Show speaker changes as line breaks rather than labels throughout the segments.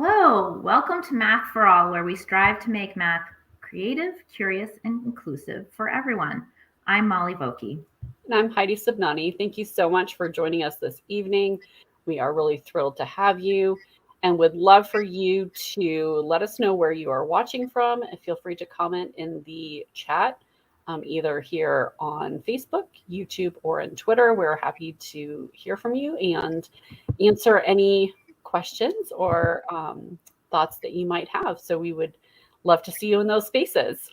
Hello, welcome to Math for All, where we strive to make math creative, curious, and inclusive for everyone. I'm Molly Vokey.
And I'm Heidi Subnani. Thank you so much for joining us this evening. We are really thrilled to have you and would love for you to let us know where you are watching from. And feel free to comment in the chat, either here on Facebook, YouTube, or on Twitter. We're happy to hear from you and answer any questions or thoughts that you might have. So we would love to see you in those spaces.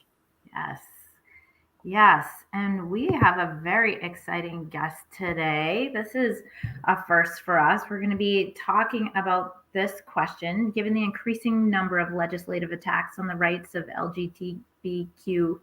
Yes, and we have a very exciting guest today. This is a first for us. We're going to be talking about this question. Given the increasing number of legislative attacks on the rights of LGBTQ,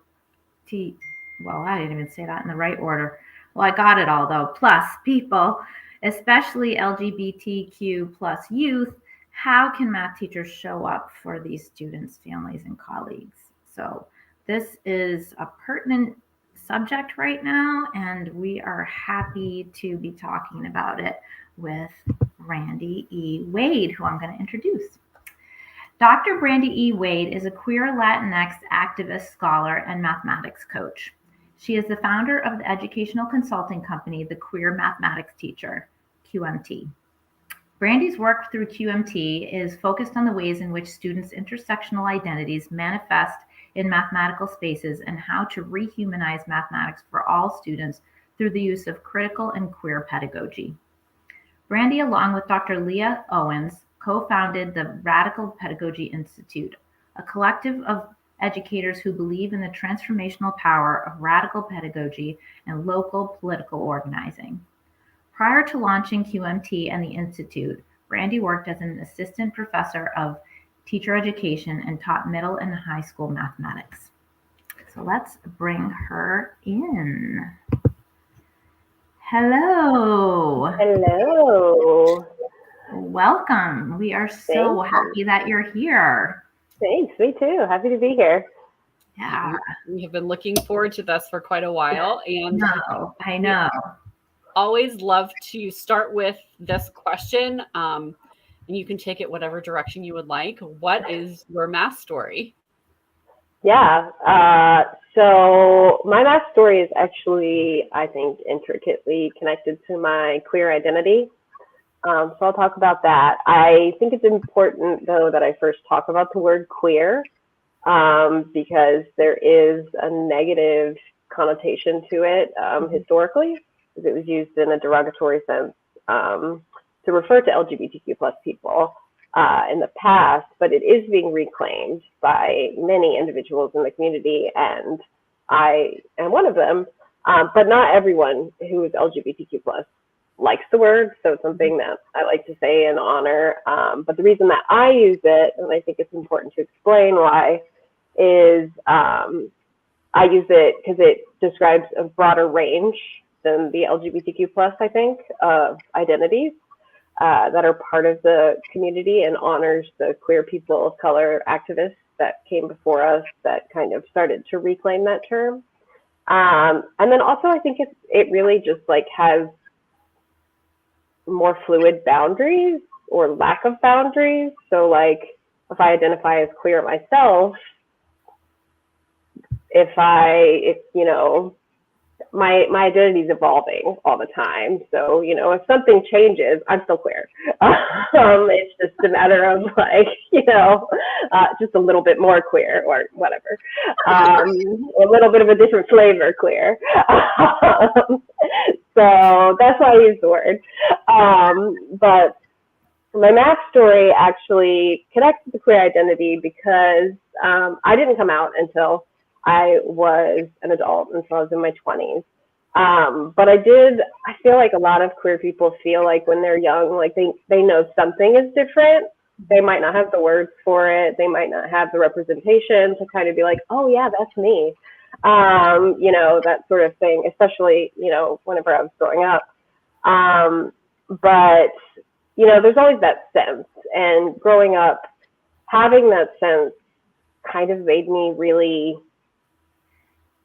I didn't even say that in the right order. Well, I got it all though. Plus people, especially LGBTQ plus youth, how can math teachers show up for these students, families, and colleagues? So this is a pertinent subject right now, and we are happy to be talking about it with Brandie E. Wade, who I'm going to introduce. Dr. Brandie E. Wade is a queer Latinx activist, scholar, and mathematics coach. She is the founder of the educational consulting company, The Queer Mathematics Teacher, QMT. Brandie's work through QMT is focused on the ways in which students' intersectional identities manifest in mathematical spaces and how to rehumanize mathematics for all students through the use of critical and queer pedagogy. Brandie, along with Dr. Leah Owens, co-founded the Radical Pedagogy Institute, a collective of educators who believe in the transformational power of radical pedagogy and local political organizing. Prior to launching QMT and the Institute, Brandie worked as an assistant professor of teacher education and taught middle and high school mathematics. So let's bring her in. Hello.
Hello.
Welcome. We are so happy that you're here.
Thanks. Me too. Happy to be here.
Yeah.
We have been looking forward to this for quite a while. And
I know.
Always love to start with this question. And you can take it whatever direction you would like. What is your math story?
Yeah. So my math story is actually, I think, intricately connected to my queer identity. So I'll talk about that. I think it's important, though, that I first talk about the word queer, because there is a negative connotation to it historically, because it was used in a derogatory sense to refer to LGBTQ plus people in the past, but it is being reclaimed by many individuals in the community, and I am one of them, but not everyone who is LGBTQ plus likes the word, so it's something that I like to say in honor, but the reason that I use it, and I think it's important to explain why, is I use it because it describes a broader range than the LGBTQ plus, I think, of identities that are part of the community, and honors the queer people of color activists that came before us that kind of started to reclaim that term. And then also I think it really just like has more fluid boundaries or lack of boundaries. So like if I identify as queer myself, if you know, my identity is evolving all the time. So, you know, if something changes, I'm still queer. It's just a matter of like, you know, just a little bit more queer or whatever. A little bit of a different flavor queer. So that's why I use the word. But my math story actually connects to the queer identity because I didn't come out until I was an adult, until I was in my 20s. But I feel like a lot of queer people feel like when they're young, like they know something is different. They might not have the words for it. They might not have the representation to kind of be like, oh yeah, that's me. You know, that sort of thing, especially, you know, whenever I was growing up. But, you know, there's always that sense, and growing up, having that sense kind of made me really,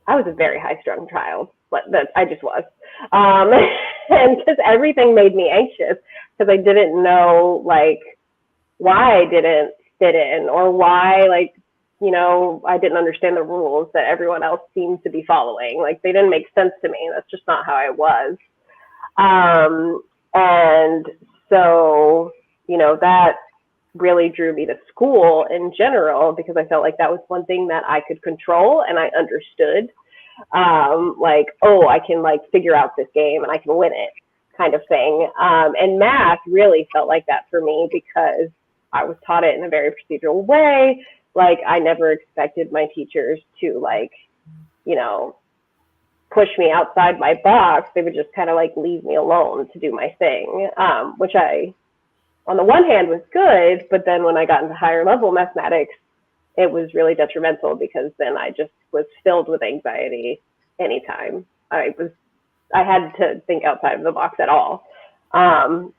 I was a very high-strung child, but I just was. And because everything made me anxious, because I didn't know, like, why I didn't fit in, or why, like, you know, I didn't understand the rules that everyone else seemed to be following. Like, they didn't make sense to me. That's just not how I was. And so, you know, that really drew me to school in general, because I felt like that was one thing that I could control and I understood. Like, oh, I can like figure out this game and I can win it, kind of thing. And math really felt like that for me, because I was taught it in a very procedural way. Like, I never expected my teachers to, like, you know, push me outside my box. They would just kind of like leave me alone to do my thing, which I, on the one hand, was good, but then when I got into higher level mathematics, it was really detrimental, because then I just was filled with anxiety anytime I had to think outside of the box at all. And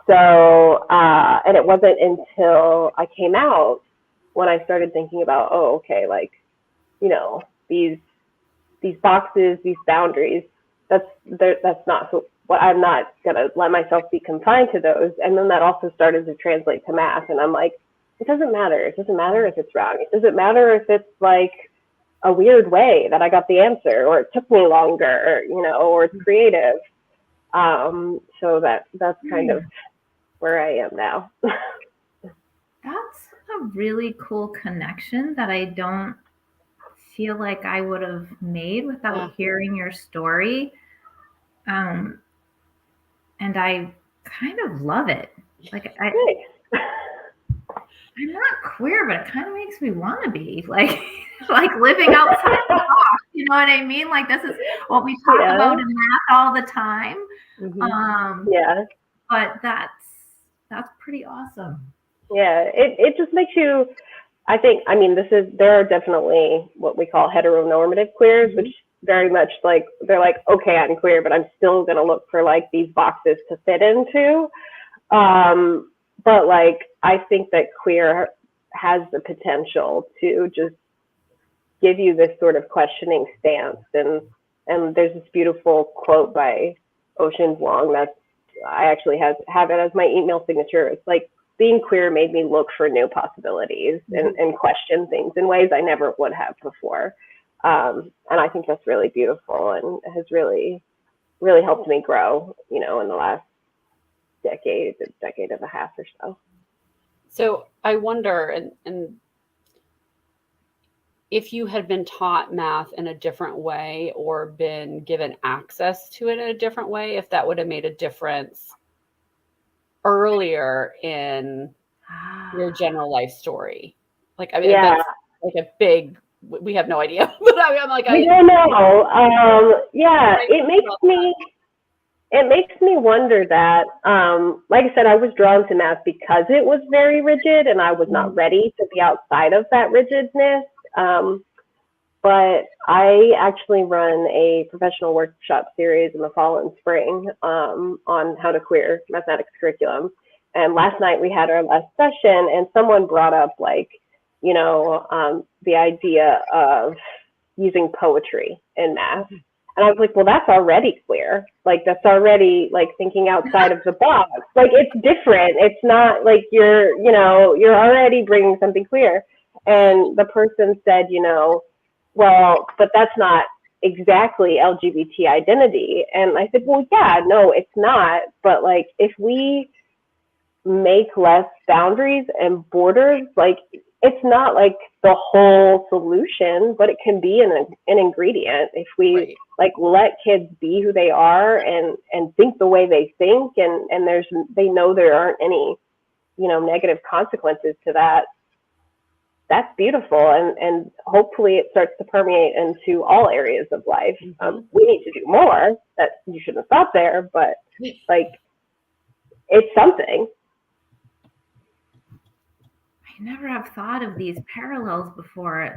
it wasn't until I came out when I started thinking about, oh, okay, like, you know, these boxes, these boundaries, that's not what, I'm not gonna let myself be confined to those. And then that also started to translate to math, and I'm like, it doesn't matter. It doesn't matter if it's wrong. It doesn't matter if it's like a weird way that I got the answer, or it took me longer, you know, or it's creative. So that's kind of where I am now.
That's a really cool connection that I don't feel like I would have made without hearing your story. And I kind of love it. Like, I'm not queer, but it kind of makes me want to be like living outside the box. You know what I mean? Like, this is what we talk about in math all the time. But that's pretty awesome.
Yeah, it just makes you, I think, I mean, there are definitely what we call heteronormative queers, which very much like, they're like, okay, I'm queer, but I'm still going to look for like these boxes to fit into. But like, I think that queer has the potential to just give you this sort of questioning stance. And there's this beautiful quote by Ocean Vuong that I actually have it as my email signature. It's like, being queer made me look for new possibilities and question things in ways I never would have before. And I think that's really beautiful, and has really, really helped me grow, you know, in the last decade and a half or so.
So I wonder, and if you had been taught math in a different way, or been given access to it in a different way, if that would have made a difference earlier in your general life story. Like, I mean, that's like a big, we have no idea, but I'm like,
I don't know. It makes me wonder that, like I said, I was drawn to math because it was very rigid, and I was not ready to be outside of that rigidness. But I actually run a professional workshop series in the fall and spring, on how to queer mathematics curriculum. And last night we had our last session, and someone brought up, like, you know, the idea of using poetry in math. And I was like, well, that's already queer. Like, that's already like thinking outside of the box. Like, it's different. It's not like you're already bringing something queer. And the person said, you know, well, but that's not exactly LGBT identity. And I said, well, yeah, no, it's not. But like, if we make less boundaries and borders, like, it's not like the whole solution, but it can be an ingredient if we like let kids be who they are and think the way they think, and they know there aren't any, you know, negative consequences to that. That's beautiful, and hopefully it starts to permeate into all areas of life. We need to do more. That you shouldn't stop there, but like, it's something.
I never have thought of these parallels before.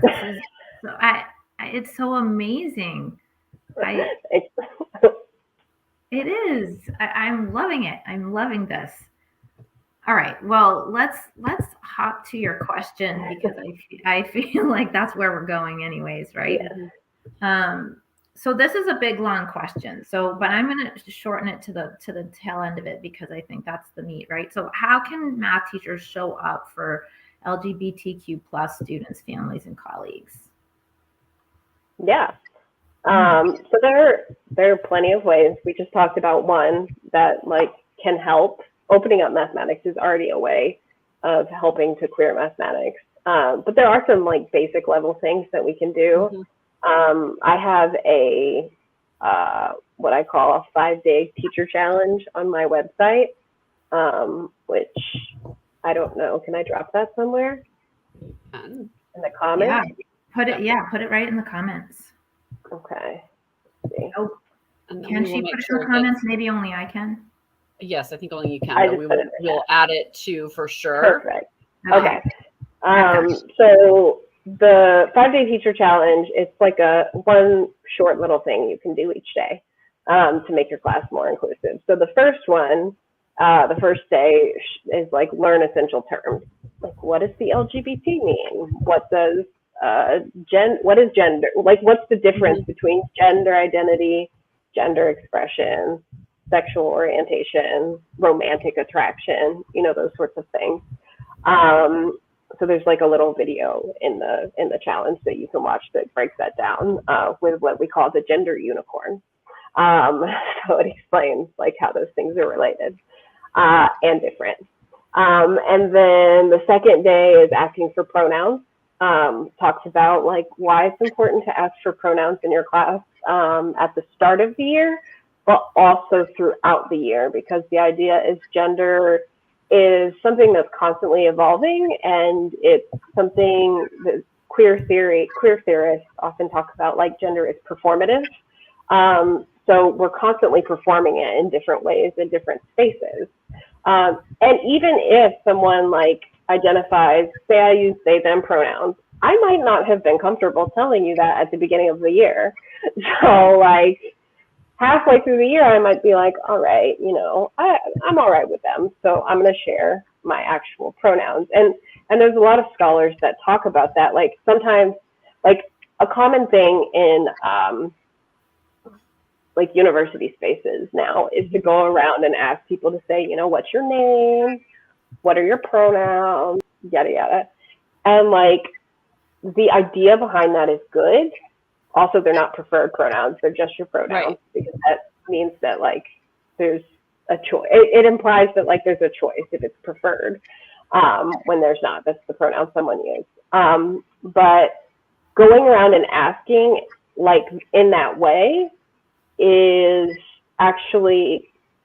It's so amazing. It is. I'm loving it. I'm loving this. All right. Well, let's hop to your question, because I feel like that's where we're going anyways, right? So this is a big, long question. So, but I'm going to shorten it to the tail end of it because I think that's the meat, right? So how can math teachers show up for LGBTQ plus students, families, and colleagues?
Yeah. So there are plenty of ways. We just talked about one that like can help. Opening up mathematics is already a way of helping to queer mathematics. But there are some like basic level things that we can do. I have a what I call a 5-day teacher challenge on my website, which I don't know. Can I drop that somewhere in the comments?
Yeah, put it right in the comments.
Okay.
Oh, can she put it in the comments? Maybe only I can.
Yes, I think only you can. But we'll add it too for sure.
Perfect. Okay. So the 5-day teacher challenge, it's like one short little thing you can do each day to make your class more inclusive. So the first one, the first day is like learn essential terms. Like what does the LGBT mean? What does what is gender? Like what's the difference between gender identity, gender expression, sexual orientation, romantic attraction, those sorts of things. So there's like a little video in the challenge that you can watch that breaks that down with what we call the gender unicorn. So it explains like how those things are related and different. And then the second day is asking for pronouns. Talks about like why it's important to ask for pronouns in your class at the start of the year, but also throughout the year, because the idea is gender is something that's constantly evolving, and it's something that queer theorists often talk about, like gender is performative. So we're constantly performing it in different ways in different spaces. And even if someone like identifies, say I use they, them pronouns, I might not have been comfortable telling you that at the beginning of the year. So like halfway through the year, I might be like, all right, I'm all right with them. So I'm going to share my actual pronouns. And there's a lot of scholars that talk about that. Like sometimes, like a common thing in like university spaces now is to go around and ask people to say, what's your name? What are your pronouns? Yada, yada. And like the idea behind that is good. Also, they're not preferred pronouns. They're just your pronouns, right? Because that means that like there's a choice. It implies that like there's a choice if it's preferred when there's not. That's the pronoun someone used. But going around and asking like in that way is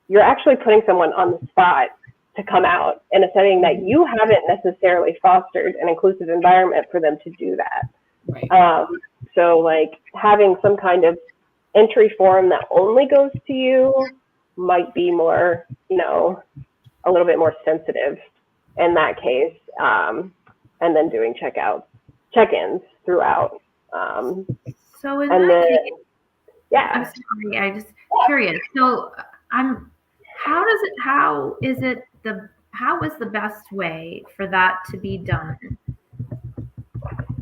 you're actually putting someone on the spot to come out in a setting that you haven't necessarily fostered an inclusive environment for them to do that. Right. So like having some kind of entry form that only goes to you might be more, a little bit more sensitive in that case. And then doing check-ins throughout.
So in that case, yeah. I'm sorry, I'm just curious. So how is the best way for that to be done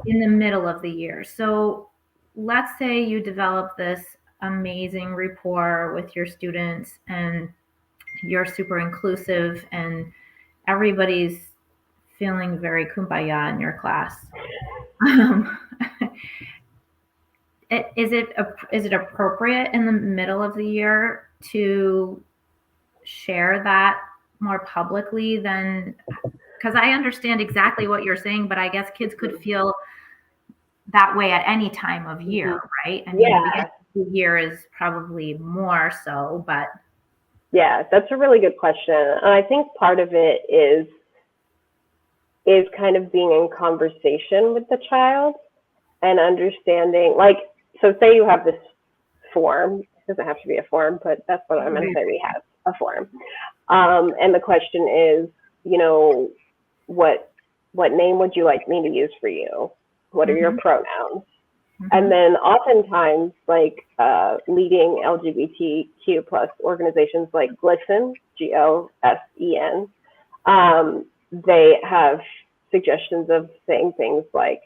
in the middle of the year? So let's say you develop this amazing rapport with your students and you're super inclusive and everybody's feeling very kumbaya in your class. Is it appropriate in the middle of the year to share that more publicly than, because I understand exactly what you're saying, but I guess kids could feel that way at any time of year, right? I mean, the year is probably more so, but.
Yeah, that's a really good question. And I think part of it is kind of being in conversation with the child and understanding, like, so say you have this form. It doesn't have to be a form, but that's what I'm going to say. We have a form. And the question is, what name would you like me to use for you? What are your pronouns? And then oftentimes, like leading LGBTQ plus organizations like GLSEN, GLSEN, they have suggestions of saying things like,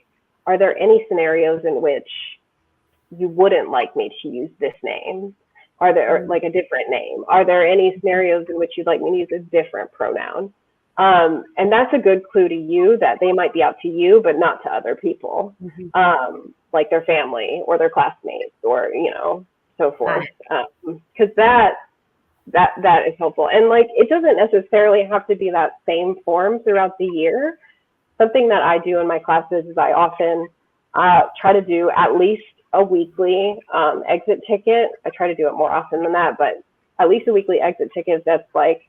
are there any scenarios in which you wouldn't like me to use this name? Are there like a different name? Are there any scenarios in which you'd like me to use a different pronoun? And that's a good clue to you that they might be out to you, but not to other people, like their family or their classmates or, you know, so forth. Because that is helpful. And like, it doesn't necessarily have to be that same form throughout the year. Something that I do in my classes is I often try to do at least a weekly exit ticket. I try to do it more often than that, but at least a weekly exit ticket that's like,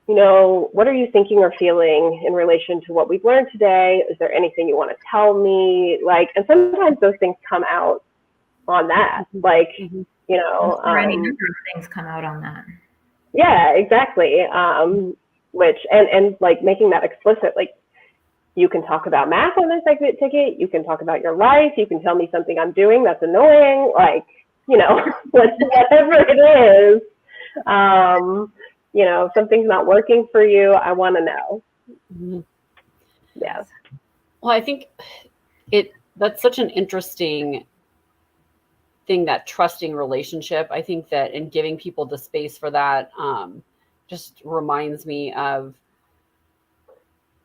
you know, what are you thinking or feeling in relation to what we've learned today? Is there anything you want to tell me? Like, and sometimes those things come out on that, like, you know.
Any number of things come out on that.
Yeah, exactly. Which, and like making that explicit, like, you can talk about math on this exit ticket. You can talk about your life. You can tell me something I'm doing that's annoying. Like, you know, whatever it is, you know, if something's not working for you, I want to know. Yeah.
Well, I think that's such an interesting thing, that trusting relationship. I think that in giving people the space for that, just reminds me of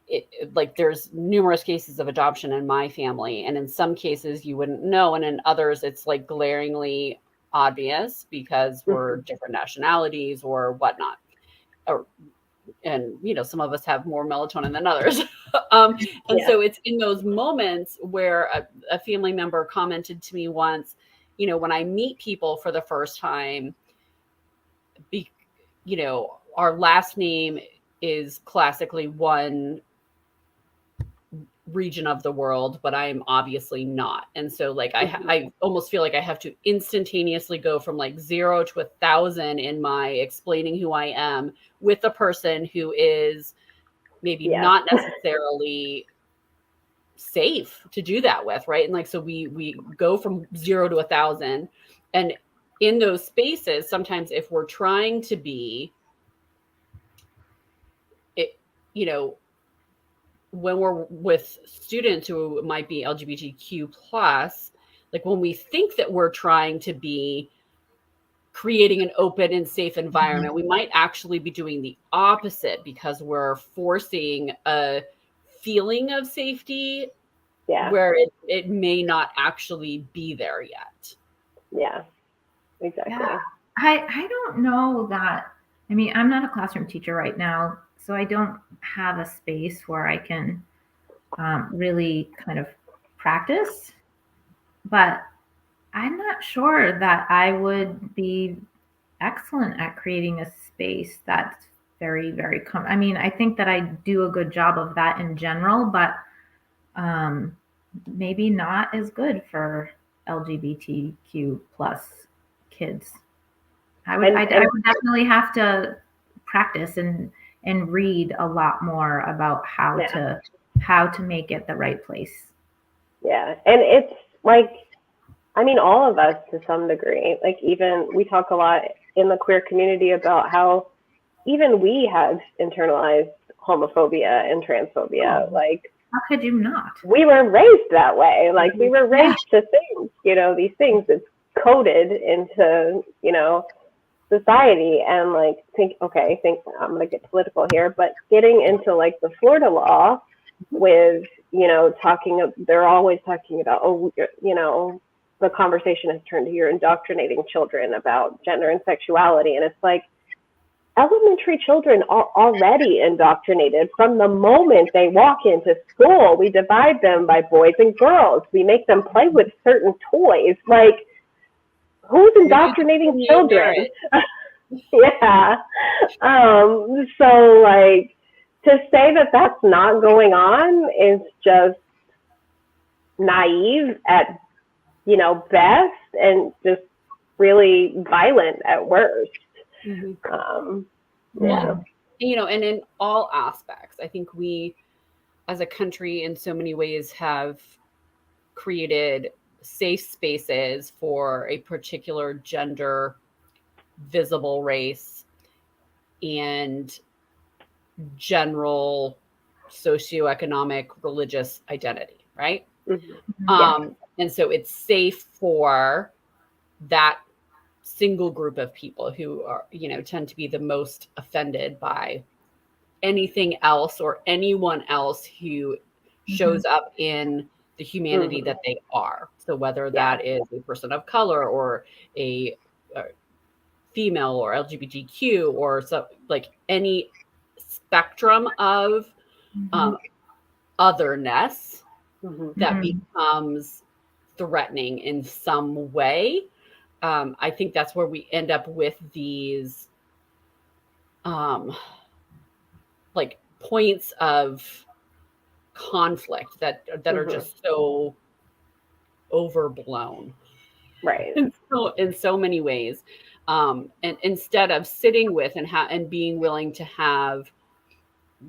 it, like there's numerous cases of adoption in my family, and in some cases you wouldn't know, and in others it's like glaringly obvious because we're different nationalities or whatnot, and you know, some of us have more melatonin than others. So it's in those moments where a family member commented to me once, you know, when I meet people for the first time, you know, our last name is classically one region of the world, but I am obviously not. And so like I almost feel like I have to instantaneously go from like 0 to 1,000 in my explaining who I am with a person who is maybe not necessarily safe to do that with, right? And like, so we go from 0 to 1,000, and in those spaces, sometimes if we're trying to be it, you know, when we're with students who might be LGBTQ plus, like when we think that we're trying to be creating an open and safe environment, we might actually be doing the opposite because we're forcing a feeling of safety where it may not actually be there yet.
Yeah, exactly.
Yeah. I don't know that. I mean, I'm not a classroom teacher right now, so I don't have a space where I can really kind of practice, but I'm not sure that I would be excellent at creating a space that's very, very I mean, I think that I do a good job of that in general, but maybe not as good for LGBTQ plus kids. I would definitely have to practice and read a lot more about how to make it the right place.
Yeah. And it's like, I mean, all of us to some degree, like even we talk a lot in the queer community about how even we have internalized homophobia and transphobia. Like,
how could you not?
We were raised that way. Like we were raised to think, you know, these things, it's coded into, you know, society. And like think I'm going to get political here, but getting into like the Florida law with, you know, they're always talking about, you know, the conversation has turned to you're indoctrinating children about gender and sexuality. And it's like, elementary children are already indoctrinated from the moment they walk into school. We divide them by boys and girls. We make them play with certain toys. Like, who's indoctrinating children? Yeah. So, like, to say that that's not going on is just naive at, you know, best, and just really violent at worst.
Yeah. You know, and in all aspects, I think we as a country in so many ways have created safe spaces for a particular gender, visible race, and general socioeconomic religious identity, right? And so it's safe for that single group of people who are, tend to be the most offended by anything else or anyone else who shows up in the humanity that they are. So whether that is a person of color or a female or LGBTQ or so, like any spectrum of otherness that becomes threatening in some way. I think that's where we end up with these like points of conflict that are just so overblown,
right?
in so many ways, and instead of sitting with and being willing to have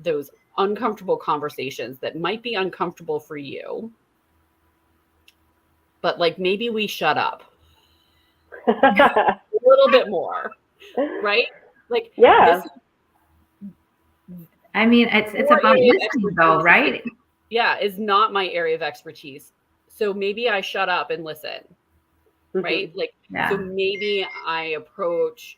those uncomfortable conversations that might be uncomfortable for you, but like maybe we shut up a little bit more, right? Like,
yeah.
I mean, it's about listening though, right?
Yeah, is not my area of expertise. So maybe I shut up and listen, right? Like, so maybe I approach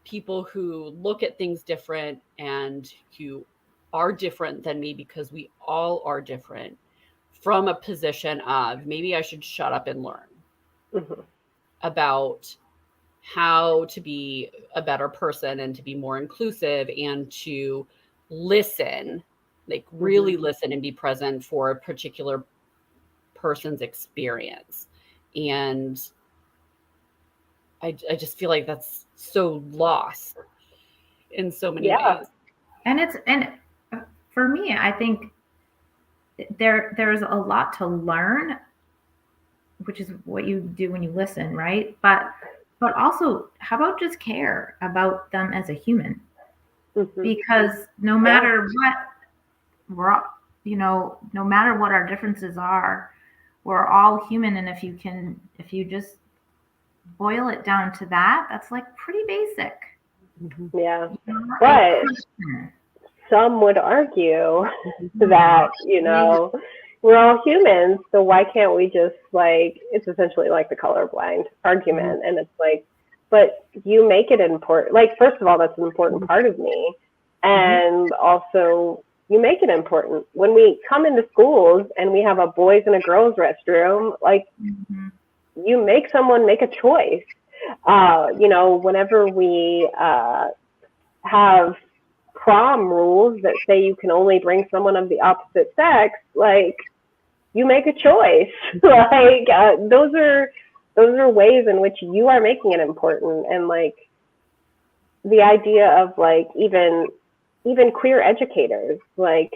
people who look at things different and who are different than me, because we all are different, from a position of maybe I should shut up and learn about how to be a better person and to be more inclusive and to listen, like really listen and be present for a particular person's experience. And I just feel like that's so lost in so many ways.
And for me, I think there's a lot to learn, which is what you do when you listen, right? But also, how about just care about them as a human? Because no matter what, no matter what our differences are, we're all human. And if you just boil it down to that, that's like pretty basic.
Yeah. But some would argue that, we're all humans, so why can't we just, like, it's essentially like the colorblind argument. And it's like, but you make it important. Like, first of all, that's an important part of me. And also, you make it important. When we come into schools and we have a boys and a girls restroom, like, you make someone make a choice. Whenever we have prom rules that say you can only bring someone of the opposite sex, like, you make a choice. Like, those are ways in which you are making it important. And, like, the idea of, like, even queer educators, like,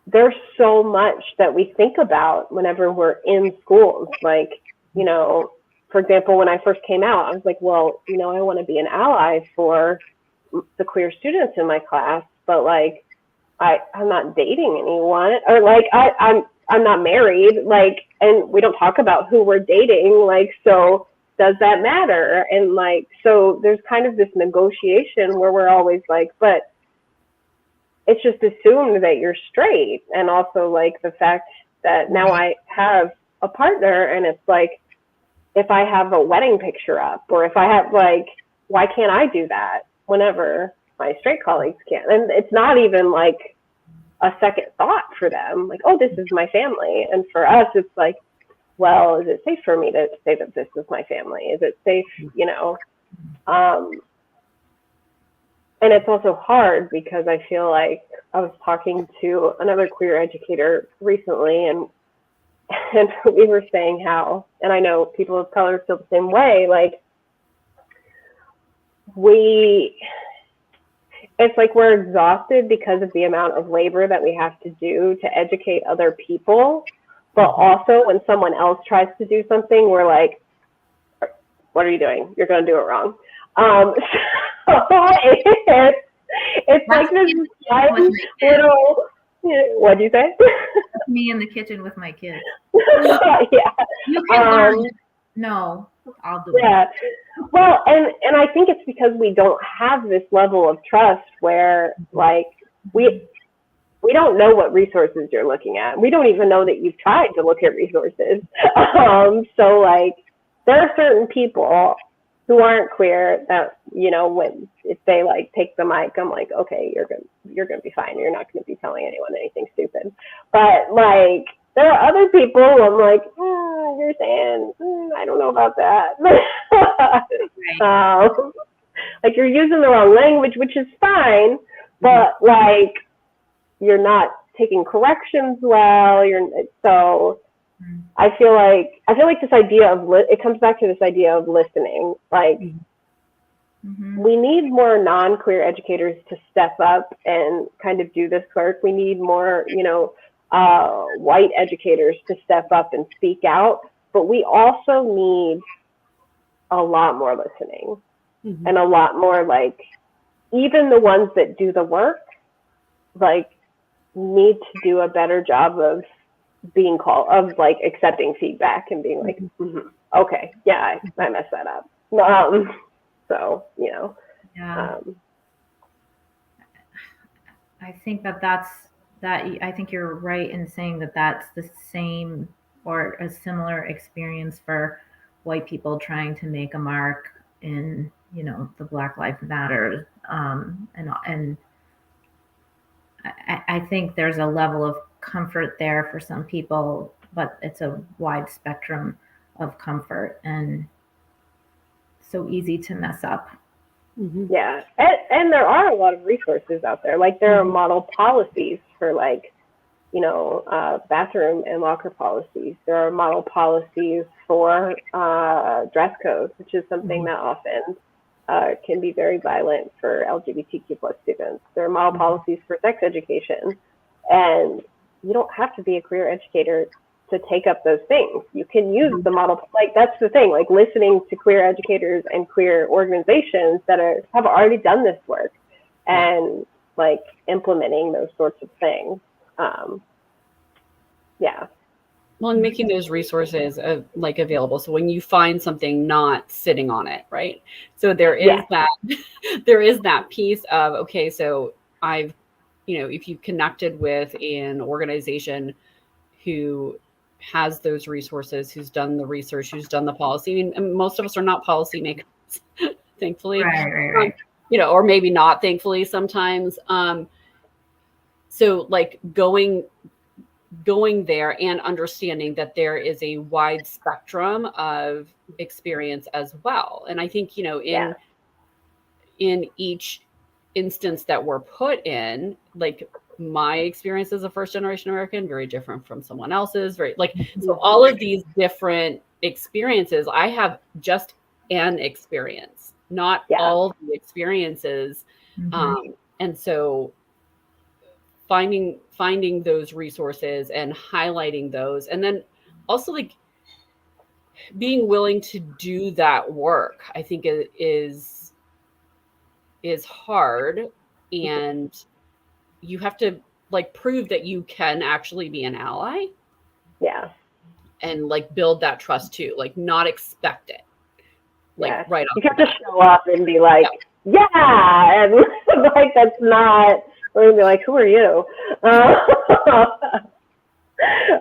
there's so much that we think about whenever we're in schools. Like, for example, when I first came out, I was like, well, I want to be an ally for the queer students in my class, but, like, I'm not dating anyone, or, like, I'm not married, like, and we don't talk about who we're dating, like, so does that matter? And, like, so there's kind of this negotiation where we're always like, but it's just assumed that you're straight. And also, like, the fact that now I have a partner, and it's like, if I have a wedding picture up, or if I have, like, why can't I do that whenever my straight colleagues can? And it's not even, like, a second thought for them, like, oh, this is my family. And for us, it's like, well, is it safe for me to say that this is my family? Is it safe, and it's also hard because I feel like I was talking to another queer educator recently, and we were saying how, and I know people of color feel the same way, like, it's like we're exhausted because of the amount of labor that we have to do to educate other people. But also, when someone else tries to do something, we're like, what are you doing? You're going to do it wrong. So it's like this little, what do you say?
Me in the kitchen with my kids.
Yeah.
You can learn. No, I'll do it.
Well, and I think it's because we don't have this level of trust where, like, we don't know what resources you're looking at. We don't even know that you've tried to look at resources. So, like, there are certain people who aren't queer that, you know, if they like take the mic, I'm like, okay, you're gonna be fine. You're not gonna be telling anyone anything stupid. But like, there are other people who I'm like, you're saying, I don't know about that. Like, you're using the wrong language, which is fine, but like, you're not taking corrections well. So I feel like this idea of it comes back to this idea of listening. Like, we need more non-queer educators to step up and kind of do this work. We need more, you know, white educators to step up and speak out. But we also need a lot more listening and a lot more, like, even the ones that do the work, like, need to do a better job of being like accepting feedback and being like, okay, yeah, I messed that up. So, you know,
I think I think you're right in saying that that's the same or a similar experience for white people trying to make a mark in, you know, the Black Lives Matter, and I think there's a level of comfort there for some people, but it's a wide spectrum of comfort and so easy to mess up.
Yeah, and there are a lot of resources out there. Like, there are model policies for, like, you know, bathroom and locker policies. There are model policies for dress code, which is something that often can be very violent for LGBTQ plus students. There are model policies for sex education, and you don't have to be a queer educator to take up those things. You can use the model, like, that's the thing, like, listening to queer educators and queer organizations that have already done this work and, like, implementing those sorts of things. Yeah.
Well, and making those resources like available. So when you find something, not sitting on it, right? So there is that piece of, okay, so I've, you know, if you connected with an organization who has those resources, who's done the research, who's done the policy. I mean, most of us are not policymakers, thankfully,
Right.
You know, or maybe not, thankfully, sometimes. So like going there and understanding that there is a wide spectrum of experience as well. And I think, you know, in each instance that we're put in, like, my experience as a first generation American, very different from someone else's, very, like, so all of these different experiences, I have just an experience, not all the experiences. And so finding those resources and highlighting those, and then also, like, being willing to do that work, I think is hard, and you have to, like, prove that you can actually be an ally. And, like, build that trust too, like, not expect it, like, right off.
You have to show up and be like, and like, that's not, we're gonna be like, who are you?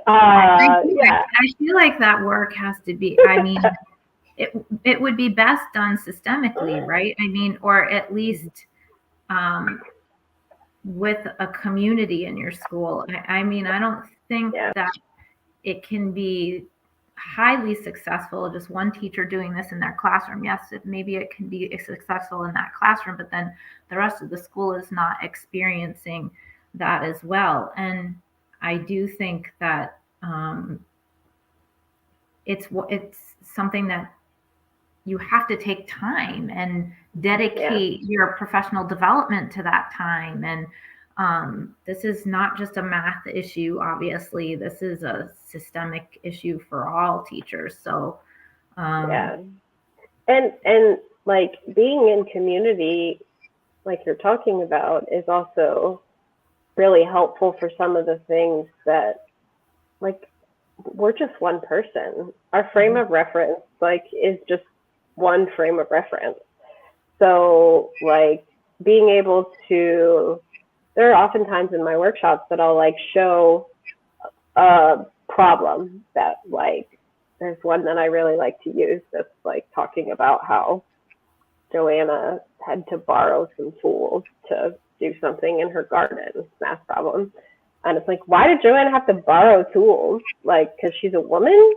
I feel like that work has to be, I mean, it would be best done systemically, right? I mean, or at least with a community in your school. I mean, I don't think that it can be highly successful, just one teacher doing this in their classroom. Yes, maybe it can be successful in that classroom, but then the rest of the school is not experiencing that as well. And I do think that it's something that you have to take time and dedicate your professional development to that time. And this is not just a math issue, obviously. This is a systemic issue for all teachers. So,
and like, being in community, like you're talking about, is also really helpful for some of the things that, like, we're just one person. Our frame of reference, like, is just one frame of reference. So, like, being able to, there are often times in my workshops that I'll, like, show a problem that, like, there's one that I really like to use that's like talking about how Joanna had to borrow some tools to do something in her garden, math problem. And it's like, why did Joanna have to borrow tools? Like, because she's a woman?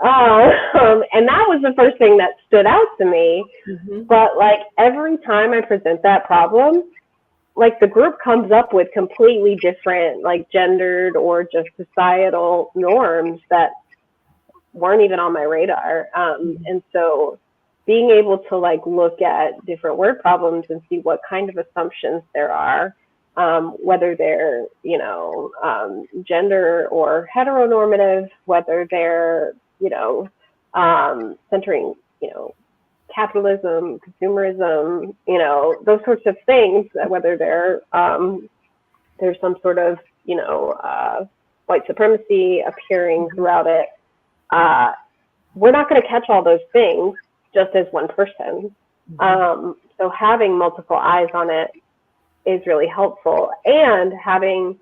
And that was the first thing that stood out to me.
Mm-hmm.
But like every time I present that problem, like the group comes up with completely different, like gendered or just societal norms that weren't even on my radar. And so being able to like look at different word problems and see what kind of assumptions there are, whether they're, you know, gender or heteronormative, whether they're, you know, centering, you know, capitalism, consumerism, you know, those sorts of things, whether they're, there's some sort of, you know, white supremacy appearing throughout it. We're not going to catch all those things just as one person. So having multiple eyes on it is really helpful, and having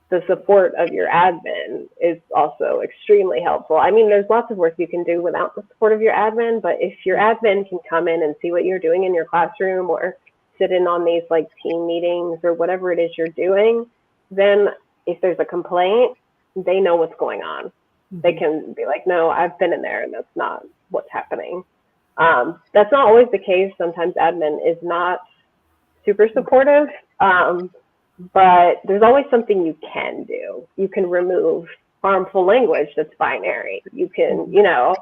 the support of your admin is also extremely helpful. I mean, there's lots of work you can do without the support of your admin, but if your admin can come in and see what you're doing in your classroom or sit in on these like team meetings or whatever it is you're doing, then if there's a complaint, they know what's going on. They can be like, no, I've been in there and that's not what's happening. That's not always the case. Sometimes admin is not super supportive, but there's always something you can do. You can remove harmful language that's binary. You can, you know,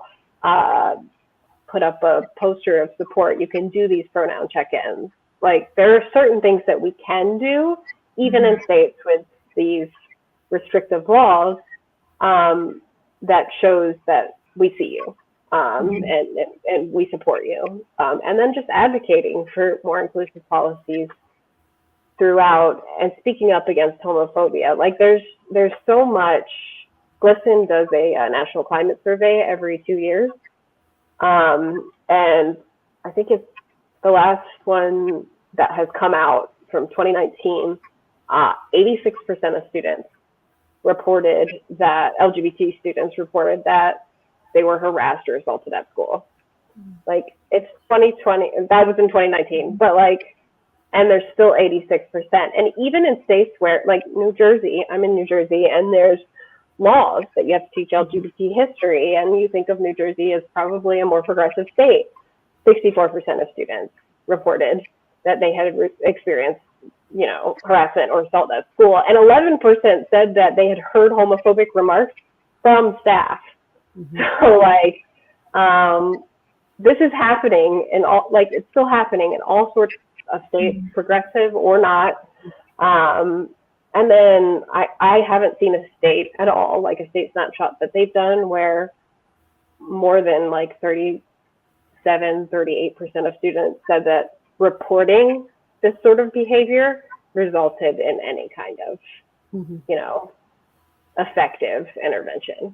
put up a poster of support. You can do these pronoun check-ins. Like there are certain things that we can do, even in states with these restrictive laws, that shows that we see you, and we support you. And then just advocating for more inclusive policies throughout and speaking up against homophobia. Like there's so much. GLSEN does a national climate survey every 2 years. And I think it's the last one that has come out from 2019, 86% of students reported that, LGBT students reported that they were harassed or assaulted at school. Like it's 2020, that was in 2019, but like, and there's still 86%. And even in states where, like New Jersey, I'm in New Jersey, and there's laws that you have to teach LGBT history, and you think of New Jersey as probably a more progressive state. 64% of students reported that they had experienced, you know, harassment or assault at school, and 11% said that they had heard homophobic remarks from staff. So like, this is happening in all, like it's still happening in all sorts of states, progressive or not. And then I haven't seen a state at all, like a state snapshot that they've done where more than like 38% of students said that reporting this sort of behavior resulted in any kind of, you know, effective intervention.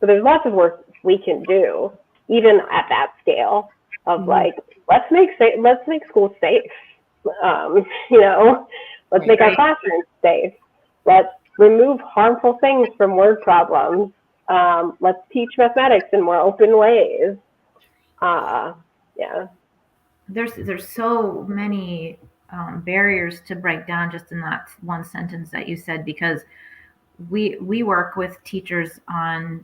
So there's lots of work we can do, even at that scale of like, let's make schools safe. You know, let's make our classrooms safe. Let's remove harmful things from word problems. Let's teach mathematics in more open ways. Yeah.
There's so many barriers to break down just in that one sentence that you said, because we work with teachers on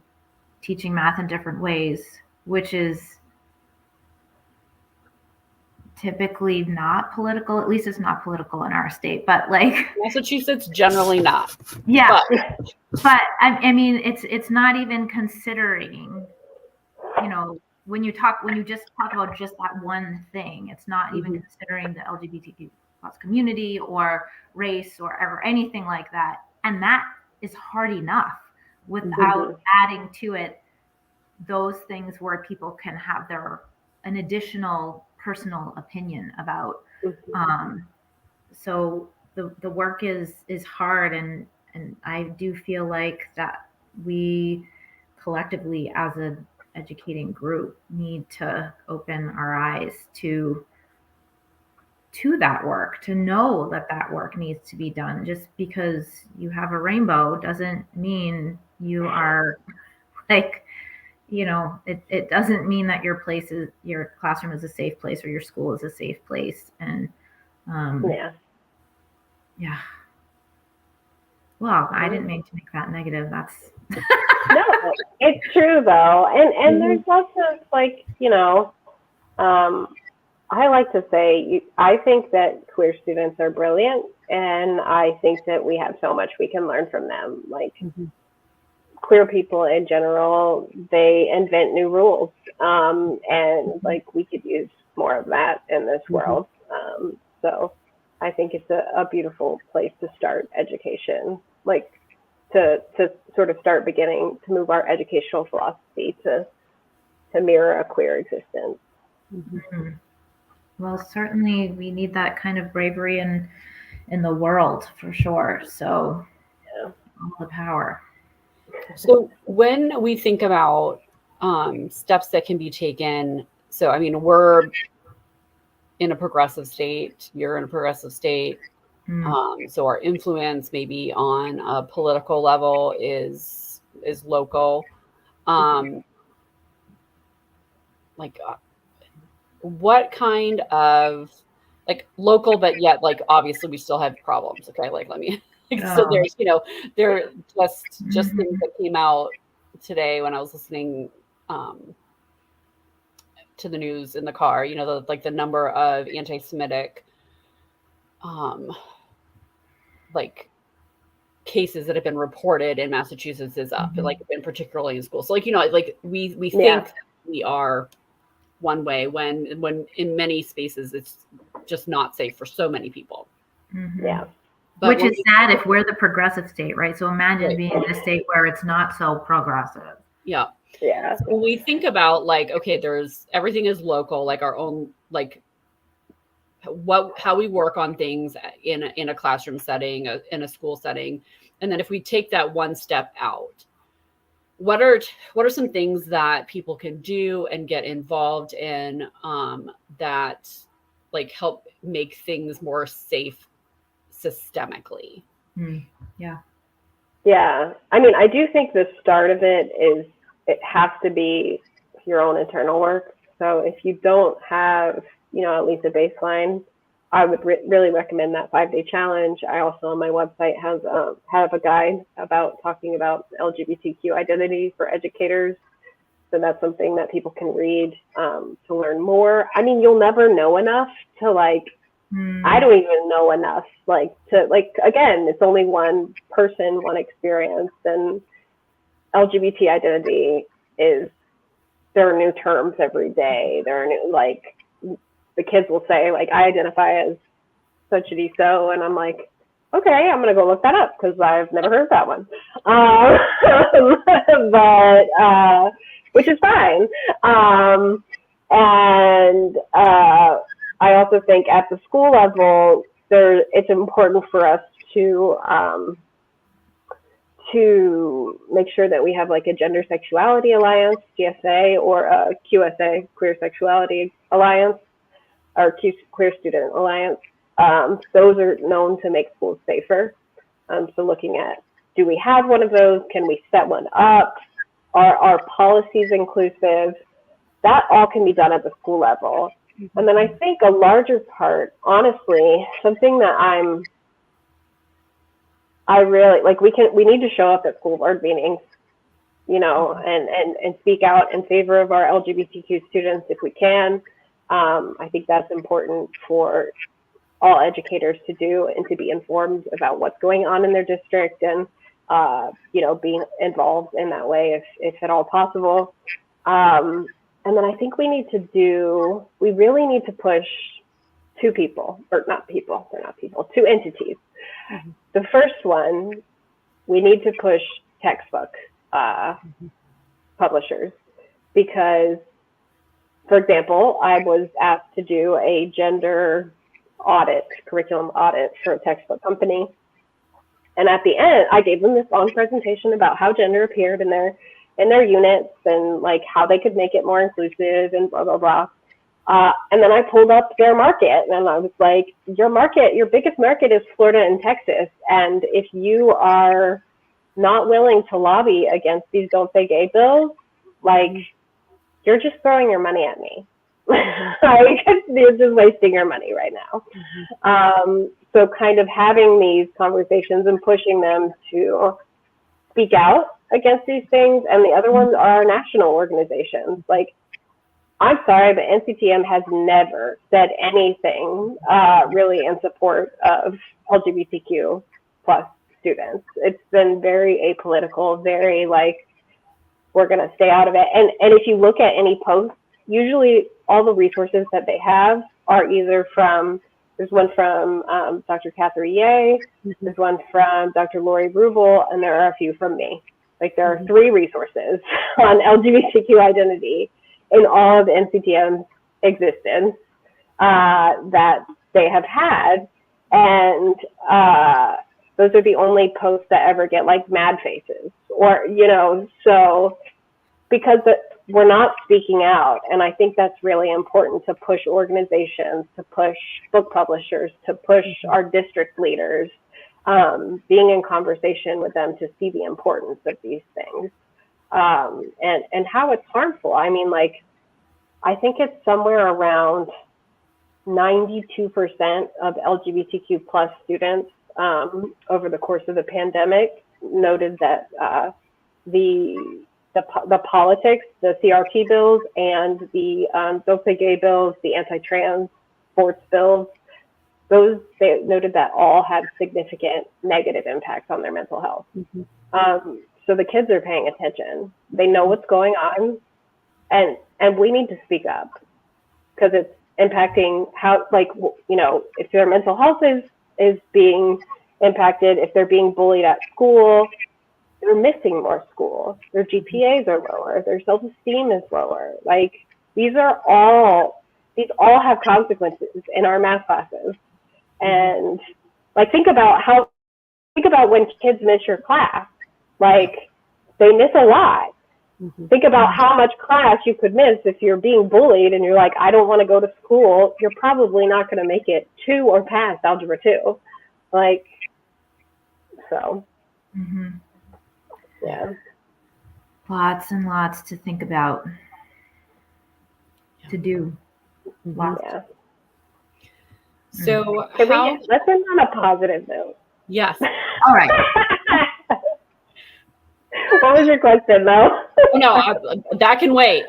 teaching math in different ways, which is typically not political. At least it's not political in our state, but like
Massachusetts, generally not.
Yeah, but I mean, it's not even considering, you know, when you just talk about just that one thing, it's not even considering the LGBTQ plus community or race or anything like that, and that is hard enough without adding to it those things where people can have an additional personal opinion about. So the work is hard, and I do feel like that we collectively as an educating group need to open our eyes to that work, to know that work needs to be done. Just because you have a rainbow doesn't mean you are like, it doesn't mean that your classroom is a safe place or your school is a safe place. And
Yeah.
yeah. Well, I didn't mean to make that negative. That's
No, it's true though. And there's lots of like, I like to say, I think that queer students are brilliant, and I think that we have so much we can learn from them. Like, queer people in general, they invent new rules, and like we could use more of that in this world. So I think it's a beautiful place to start education, like to sort of start beginning to move our educational philosophy to mirror a queer existence.
Well, certainly we need that kind of bravery in the world for sure. So all the power.
So when we think about steps that can be taken, so I mean, we're in a progressive state, you're in a progressive state. So our influence maybe on a political level is local. What kind of like local, but yet like obviously we still have problems. Okay, like let me. So there's there just things that came out today when I was listening to the news in the car. The number of anti-Semitic like cases that have been reported in Massachusetts is up, like and particularly in schools. So like we think we are one way when in many spaces it's just not safe for so many people.
Yeah.
But which is sad if we're the progressive state, right? So imagine being in a state where it's not so progressive.
Yeah.
Yeah.
So when we think about like, okay, everything is local, like our own, like how we work on things in a classroom setting, in a school setting. And then if we take that one step out, what are some things that people can do and get involved in that like help make things more safe systemically?
Yeah.
I mean, I do think the start of it has to be your own internal work. So if you don't have, at least a baseline, I would really recommend that 5-day challenge. I also on my website have a guide about talking about LGBTQ identity for educators. So that's something that people can read to learn more. I mean, you'll never know enough to like, I don't even know enough again, it's only one person, one experience, and LGBT identity there are new terms every day. There are new, like, the kids will say, like, I identify as such and so, and I'm like, okay, I'm going to go look that up because I've never heard that one. But, which is fine. And I also think at the school level, it's important for us to make sure that we have like a Gender Sexuality Alliance, GSA, or a QSA, Queer Sexuality Alliance, or Queer Student Alliance. Those are known to make schools safer. So looking at, do we have one of those? Can we set one up? Are our policies inclusive? That all can be done at the school level. And then I think a larger part, honestly, something that I really like, we need to show up at school board meetings, and speak out in favor of our LGBTQ students if we can. I think that's important for all educators to do and to be informed about what's going on in their district and, being involved in that way if at all possible. And then I think we really need to push two entities. The first one, we need to push textbook publishers because, for example, I was asked to do a gender curriculum audit for a textbook company. And at the end, I gave them this long presentation about how gender appeared in their units and like how they could make it more inclusive and blah, blah, blah. And then I pulled up their market and I was like, your biggest market is Florida and Texas. And if you are not willing to lobby against these Don't Say Gay bills, Like, you're just throwing your money at me. Like, you're just wasting your money right now. So kind of having these conversations and pushing them to speak out against these things. And the other ones are national organizations. Like, I'm sorry, but NCTM has never said anything really in support of LGBTQ plus students. It's been very apolitical, very like, we're going to stay out of it. And if you look at any posts, usually all the resources that they have are either from, there's one from Dr. Catherine E, there's one from Dr. Lori Rubel, and there are a few from me. Like, there are 3 resources on LGBTQ identity in all of NCTM's existence that they have had. And those are the only posts that ever get like mad faces or, you know, so because we're not speaking out. And I think that's really important to push organizations, to push book publishers, to push our district leaders, being in conversation with them to see the importance of these things. And how it's harmful. I mean, like, I think it's somewhere around 92% of LGBTQ plus students over the course of the pandemic noted that the politics, the CRT bills, and the Don't Say Gay bills, the anti-trans sports bills, those, they noted that all had significant negative impacts on their mental health. So the kids are paying attention. They know what's going on, and we need to speak up because it's impacting how, like, you know, if their mental health is being impacted, if they're being bullied at school, they're missing more school. Their GPAs are lower. Their self-esteem is lower. Like, these all have consequences in our math classes. And like, think about when kids miss your class. Like, they miss a lot. Think about how much class you could miss if you're being bullied and you're like, I don't want to go to school. You're probably not going to make it to or past Algebra 2. Like, so, yeah.
Lots and lots to think about, to do. Lots.
Yeah.
So
let's end on a positive note.
Yes.
All right.
What was your question, though?
No, that can wait.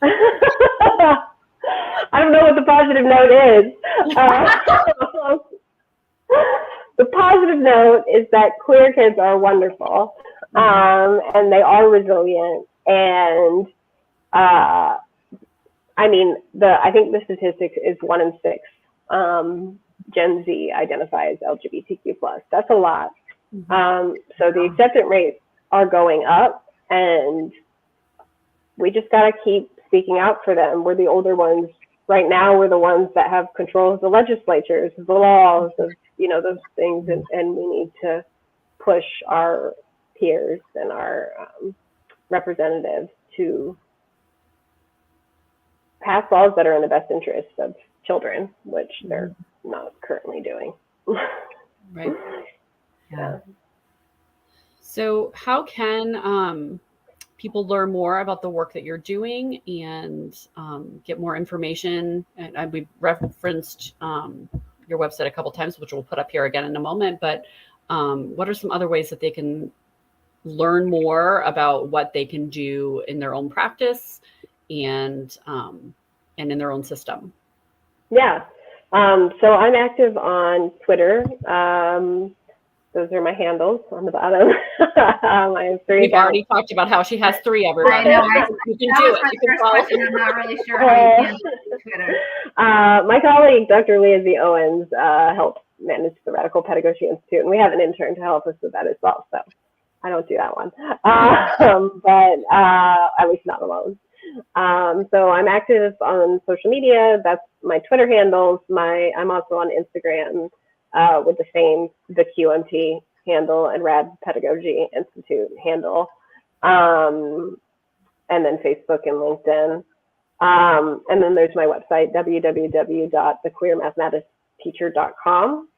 I don't know what the positive note is. The positive note is that queer kids are wonderful, and they are resilient. And I mean, I think the statistics is 1 in 6 Gen Z identify as LGBTQ+. That's a lot. So the acceptance rates are going up, and we just got to keep speaking out for them. We're the older ones. Right now, we're the ones that have control of the legislatures, the laws, of, you know, those things, and we need to push our peers and our representatives to pass laws that are in the best interest of children, which they're not currently doing.
Right.
Yeah.
So how can people learn more about the work that you're doing and get more information? And we referenced your website a couple times, which we'll put up here again in a moment. But what are some other ways that they can learn more about what they can do in their own practice and in their own system? Yeah.
So I'm active on Twitter. Those are my handles on the bottom. I have 3
We've already talked about how she has 3, everyone.
I know.
You can do it. You can follow.
I'm not really sure how you handle Twitter.
My colleague, Dr. Leah Z. Owens, helps manage the Radical Pedagogy Institute, and we have an intern to help us with that as well. So I don't do that one, but at least not alone. So I'm active on social media. That's my Twitter handles. I'm also on Instagram with the QMT handle and Rad Pedagogy Institute handle, and then Facebook and LinkedIn. And then there's my website, www.thequeermathematicsteacher.com.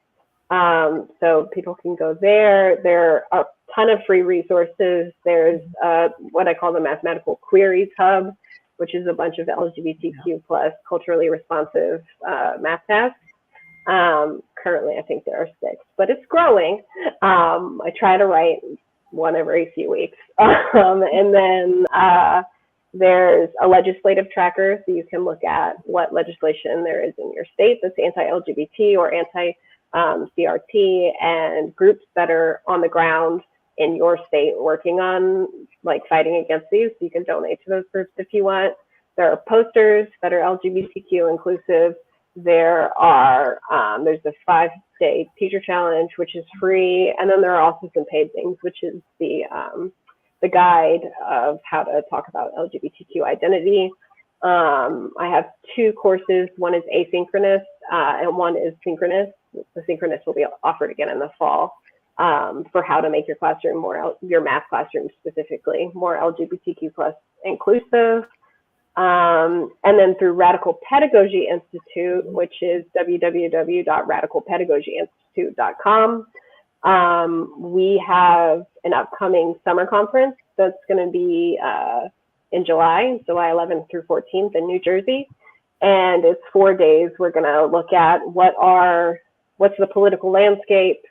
So people can go there. There are ton of free resources. There's what I call the Mathematical Queries Hub, which is a bunch of LGBTQ plus culturally responsive math tests. Currently, I think there are 6, but it's growing. I try to write one every few weeks. And then there's a legislative tracker, so you can look at what legislation there is in your state that's anti-LGBT or anti-CRT, and groups that are on the ground in your state working on like fighting against these. So you can donate to those groups if you want. There are posters that are LGBTQ inclusive. There's the 5-day teacher challenge, which is free. And then there are also some paid things, which is the guide of how to talk about LGBTQ identity. I have 2 courses. One is asynchronous and one is synchronous. The synchronous will be offered again in the fall for how to make your classroom your math classroom specifically, more LGBTQ plus inclusive. And then through Radical Pedagogy Institute, which is www.radicalpedagogyinstitute.com, we have an upcoming summer conference that's going to be in July 11th through 14th in New Jersey. And it's 4 days. We're going to look at what's the political landscape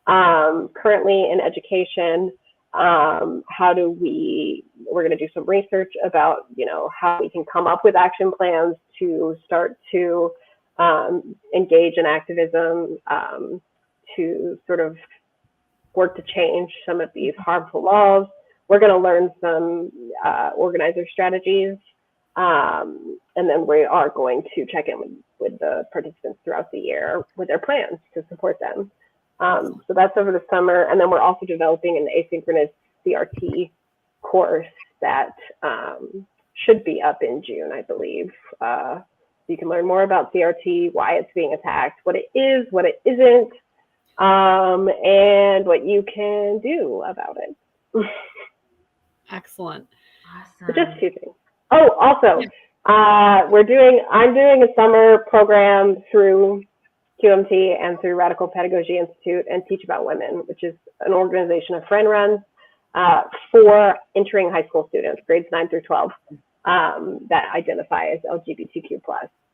currently in education. We're going to do some research about, how we can come up with action plans to start to engage in activism, to sort of work to change some of these harmful laws. We're going to learn some organizer strategies, and then we are going to check in with the participants throughout the year with their plans to support them. So that's over the summer. And then we're also developing an asynchronous CRT course that should be up in June, I believe. You can learn more about CRT, why it's being attacked, what it is, what it isn't, and what you can do about it.
Excellent.
Awesome.
So just 2 things. Oh, also, I'm doing a summer program through QMT and through Radical Pedagogy Institute and Teach About Women, which is an organization a friend runs for entering high school students, grades 9 through 12, that identify as LGBTQ+.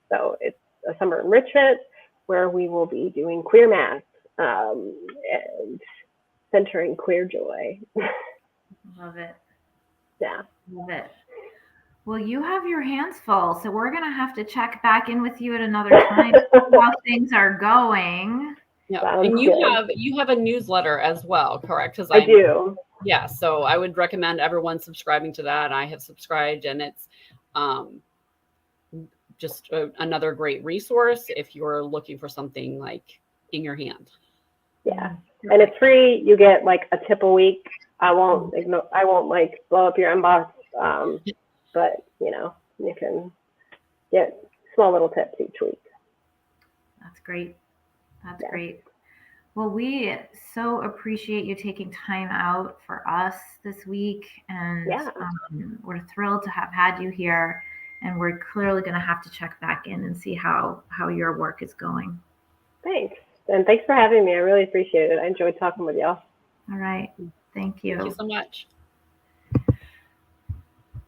So it's a summer enrichment where we will be doing queer math and centering queer joy.
Love it.
Yeah.
Love it. Well, you have your hands full, so we're going to have to check back in with you at another time how things are going.
Yeah,
Sounds
and
good.
you have a newsletter as well, correct? Because
I do.
Yeah, so I would recommend everyone subscribing to that. I have subscribed, and it's just another great resource if you're looking for something like in your hand.
Yeah, and it's free. You get like a tip a week. I won't like blow up your inbox, but you can get small little tips each week.
That's great. That's great. Well, we so appreciate you taking time out for us this week, and we're thrilled to have had you here, and we're clearly going to have to check back in and see how your work is going.
Thanks. And thanks for having me. I really appreciate it. I enjoyed talking with y'all.
All right. Thank you.
Thank you so much.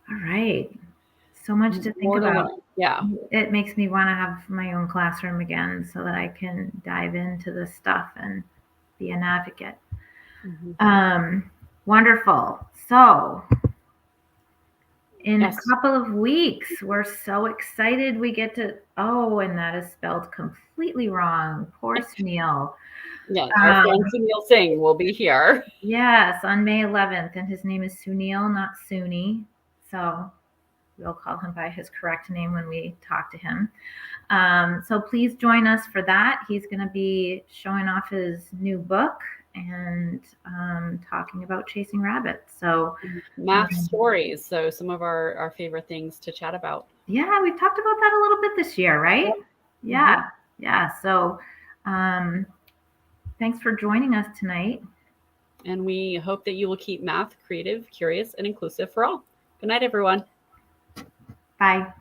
All right. So much to think about.
Yeah.
It makes me want to have my own classroom again so that I can dive into this stuff and be an advocate. Mm-hmm. Wonderful. So in a couple of weeks, we're so excited we get to, and that is spelled completely wrong. Poor Sunil.
Yeah, our friend Sunil Singh will be here.
Yes, on May 11th, and his name is Sunil, not Suni. So we'll call him by his correct name when we talk to him. So please join us for that. He's going to be showing off his new book and talking about chasing rabbits. So
math stories. So some of our favorite things to chat about.
Yeah, we've talked about that a little bit this year, right? Yep. Yeah. So thanks for joining us tonight.
And we hope that you will keep math creative, curious, and inclusive for all. Good night, everyone.
Bye.